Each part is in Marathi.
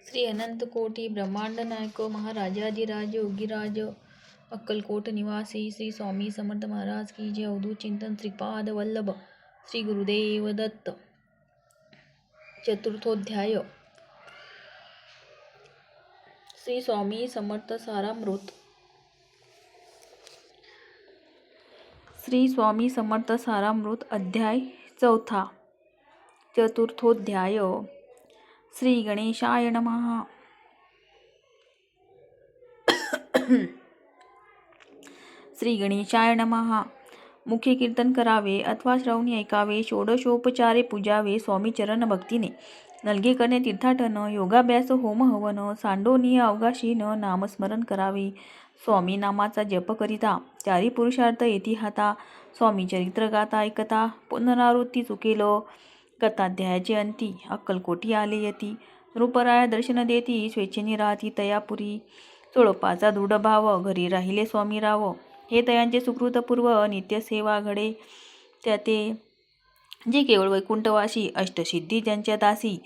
श्री अनंत कोटी ब्रह्मांड नायक महाराजाधिराज योगीराज अक्कलकोट निवासी श्री स्वामी समर्थ महाराज की जय। अवधूत चिंतन श्रीपाद वल्लभ श्री गुरुदेव दत्त। चतुर्थोध्याय श्री स्वामी समर्थ सारामृत। श्री स्वामी समर्थ सारामृत अध्याय चौथा। चतुर्थोध्याय। श्री गणेशाय नमः। श्री गणेशाय नमः। मुख्य कीर्तन करावे अथवा श्रवणी ऐकावे, षोडशोपचारे पूजावे, स्वामी चरण भक्तीने नलगे करणे, तीर्थाटन, योगाभ्यास, होम हवन, सांडोनिय अवकाशीन नामस्मरण करावे। स्वामी नामाचा जप करिता चारी पुरुषार्थ येती हाता। स्वामी चरित्र गाता ऐकता पुनरावृत्ती चुकेल। कथाध्यायाचे अंती अक्कलकोटी आले यती, रूपराया दर्शन देती, स्वेच्छेने राहती तयापुरी। चोळपाचा दृढ भाव, घरी राहिले स्वामी राव, हे तयांचे सुकृतपूर्व नित्य सेवा घडे। त्याते जे केवळ वैकुंठवासी, अष्टसिद्धी ज्यांच्या दासी,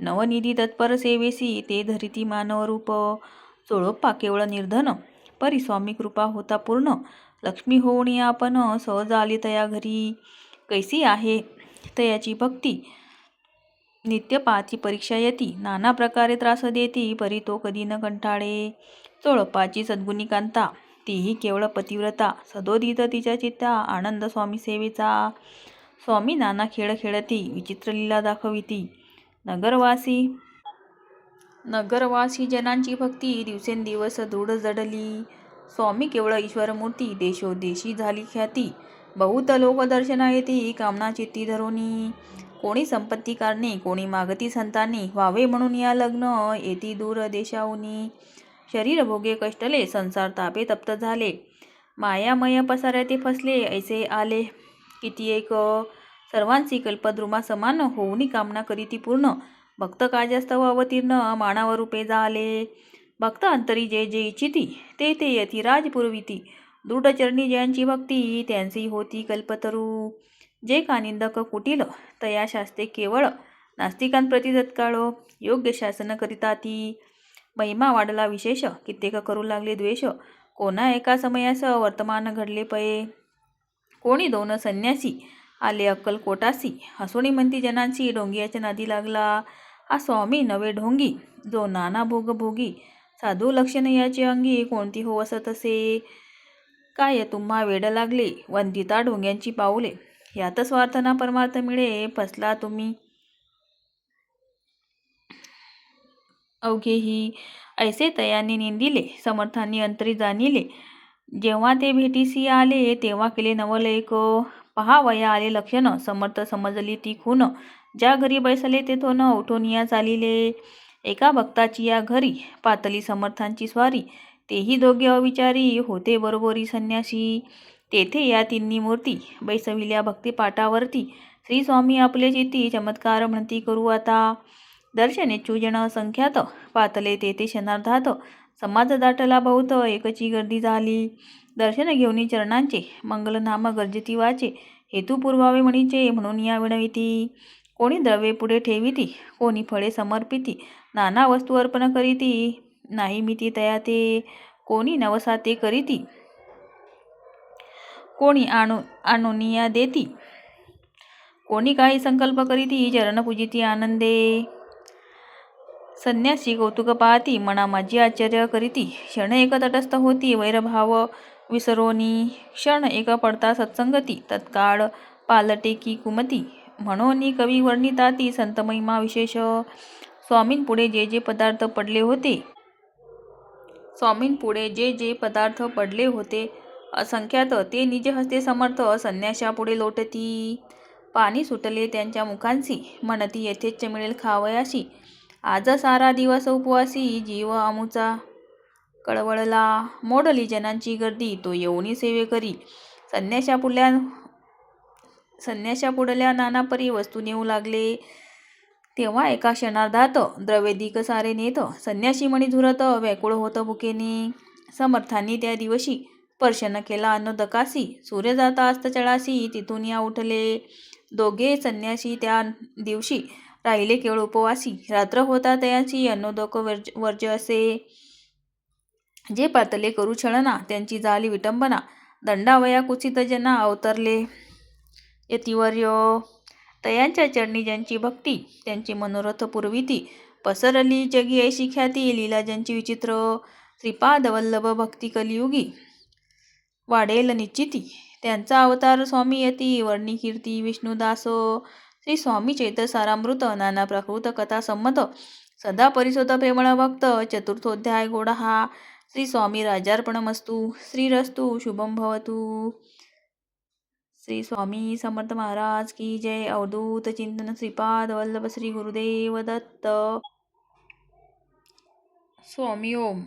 नवनिधी तत्पर सेवेसी, ते धरिती मानव रूप। चोळप्पा केवळ निर्धन, परी स्वामी कृपा होता पूर्ण, लक्ष्मी होऊन आपण सहज आली तया घरी। कैसी आहे तयाची भक्ती, नित्य पाची परीक्षा येती, नाना प्रकारे त्रास देती, परी तो कधी न कंटाळे। चोळप्पाची सद्गुणी कांता, तीही केवळ पतिव्रता, सदोदित तिच्या चित्ता आनंद स्वामी सेवेचा। स्वामी नाना खेळ खेळती, विचित्र लीला दाखविती। नगरवासी जनांची भक्ती दिवसेंदिवस दृढ जडली। स्वामी केवळ ईश्वरमूर्ती, देशोदेशी झाली ख्याती, बहुत लोक दर्शना येती, कामना चित्ती धरोनी। कोणी संपत्ती कारणे, कोणी मागती संतांनी, व्हावे म्हणून या लग्न येती दूर देशाहुनी। शरीर भोगे कष्टले, संसार तापे तप्त झाले, मायामय पसाऱ्या ते फसले, ऐसे आले किती एक। सर्वांची कल्पद्रुमा समान, होऊनी कामना करीती पूर्ण, भक्त काजास्तव अवतीर्ण, मानव रूपे झाले। भक्त अंतरी जे जे इच्छिती, ते ते यती राज पुरविती, दृढचरणी ज्यांची भक्ती, त्यांची होती कल्पतरू। जे का निंदक कुटील, तया शास्ते केवळ, नास्तिकांप्रती तत्काळ योग्य शासन करिता ती। महिमा वाढला विशेष, कित्येक करू लागले द्वेष, कोणा एका समयास वर्तमान घडले पये। कोणी दोन संन्यासी आले अक्कलकोटासी, हसोणी म्हणती जनांची, ढोंगियाच्या नादी लागला हा स्वामी नवे ढोंगी, जो नाना भोग भोगी, साधू लक्षण याचे अंगी, कोणती हो असत असे। काय तुम्हा वेड लागले, वंदिता ढोंग्यांची पाऊले, यात स्वार्थ ना परमार्थ मिळे, फसला तुम्ही अवघेही। ऐसे तयाने निंदिले, समर्थांनी अंतरी जाणिले, जेव्हा ते भेटीसी आले, तेव्हा केले नवलेक। पहावया आले लक्षण, समर्थ समजली ती खून, ज्या घरी बैसले तेथून उठून या चालिले। एका भक्ताची या घरी, पातली समर्थांची स्वारी, तेही दोघे अविचारी, होते बरोबरी संन्यासी। तेथे या तिन्ही मूर्ती, बैसविल्या भक्ती पाटावरती, श्री स्वामी आपले चित्ती, चमत्कार म्हणती करू आता। दर्शनेच्छू जन असंख्यात, पातले तेथे क्षणार्धात, समाज दाटला बहुत, एकची गर्दी झाली। दर्शन घेऊनी चरणांचे, मंगलनाम गर्जती वाचे, हेतू पुरवावे म्हणीचे, म्हणून या विनविती। कोणी द्रव्ये पुढे ठेविती, कोणी फळे समर्पिती, नाना वस्तू अर्पण करीती, नाही मिती तया ते। कोणी नवसाते करीती, कोणी आणुनिया देती, कोणी काही संकल्प करीती, चरण पूजिती आनंदे। संन्यासी कौतुक पाहती, मना माझी आश्चर्य करीती, क्षण एक तटस्थ होती, वैरभाव विसरोनी, क्षण एक पडता सत्संगती, तत्काळ पालटे की कुमती, म्हणून कवी वर्णिताती संत महिमा विशेष। स्वामींपुढे जे जे पदार्थ पडले होते असंख्यात, ते निज हस्ते समर्थ संन्याशापुढे लोटती। पाणी सुटले त्यांच्या मुखांसी, म्हणती यथेच्छ मिळेल खावयासी, आज सारा दिवस उपवासी, जीव आमुचा कळवळला। मोडली जनांची गर्दी, तो येऊनी सेवे करी, संन्याशापुढल्या नाना परी वस्तू नेऊ लागले। तेव्हा एका क्षणार्धात द्रव्यदिक सारे नेत, संन्याशी मणी झुरत, व्याकुळ होत भुकेने। समर्थांनी त्या दिवशी स्पर्श न केला अन्नोदकासी, सूर्य जाता अस्त चळासी, तिथून या उठले। दोघे संन्यासी त्या दिवशी राहिले केवळ उपवासी. रात्र होता तयांची अन्नोदक वर्ज्य असे. जे पातले करू छळना त्यांची झाली विटंबना. दंडावया कुचित जना अवतरले यतिवर्य. तयांच्या चरणी ज्यांची भक्ती त्यांची मनोरथ पुरविती. पसरली जगी ऐशी ख्याती लीला ज्यांची विचित्र. श्रीपाद वल्लभ भक्ती कलियुगी वाढेल निश्चिती. त्यांचा अवतार स्वामी यती वर्णी कीर्ती विष्णुदास. श्री स्वामी चैतसारामृत नाना प्राकृत कथा संमत. सदा परिसोत प्रेमळ भक्त चतुर्थोध्याय गोडा हा. श्री स्वामी राजार्पणमस्तु. श्रीरस्तु शुभम भवतु. श्री स्वामी समर्थ महाराज की जय. अवधूत चिंतन श्रीपाद वल्लभ श्री गुरुदेव दत्त. स्वामी ओम.